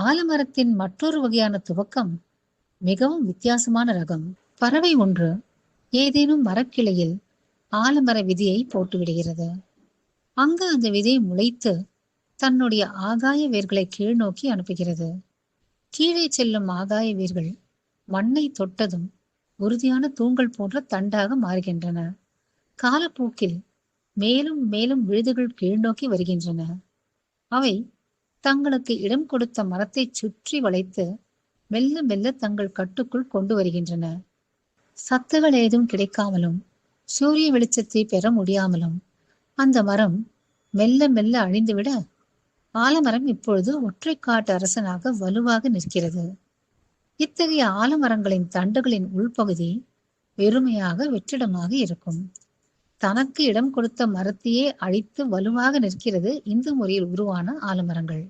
ஆலமரத்தின் மற்றொரு வகையான துவக்கம் மிகவும் வித்தியாசமான ரகம். பறவை ஒன்று ஏதேனும் மரக்கிளையில் ஆலமர விதையை போட்டுவிடுகிறது. அங்கு அந்த விதை முளைத்து தன்னுடைய ஆகாய வேர்களை கீழ் நோக்கி அனுப்புகிறது. கீழே செல்லும் ஆகாய வேர்கள் மண்ணை தொட்டதும் உறுதியான தூண்கள் போன்ற தண்டாக மாறுகின்றன. காலப்போக்கில் மேலும் மேலும் விழுதுகள் கீழ்நோக்கி வருகின்றன. அவை தங்களுக்கு இடம் கொடுத்த மரத்தை சுற்றி வளைத்து மெல்ல மெல்ல தங்கள் கட்டுக்குள் கொண்டு வருகின்றன. சத்துகள் ஏதும் கிடைக்காமலும் சூரிய வெளிச்சத்தை பெற முடியாமலும் அந்த மரம் மெல்ல மெல்ல அழிந்துவிட ஆலமரம் இப்பொழுது ஒற்றை காட்டு அரசனாக வலுவாக நிற்கிறது. இத்தகைய ஆலமரங்களின் தண்டுகளின் உள்பகுதி வெறுமையாக வெற்றிடமாக இருக்கும். தனக்கு இடம் கொடுத்த மரத்தையே அழித்து வலுவாக நிற்கிறது இந்த முறையில் உருவான ஆலமரங்கள்.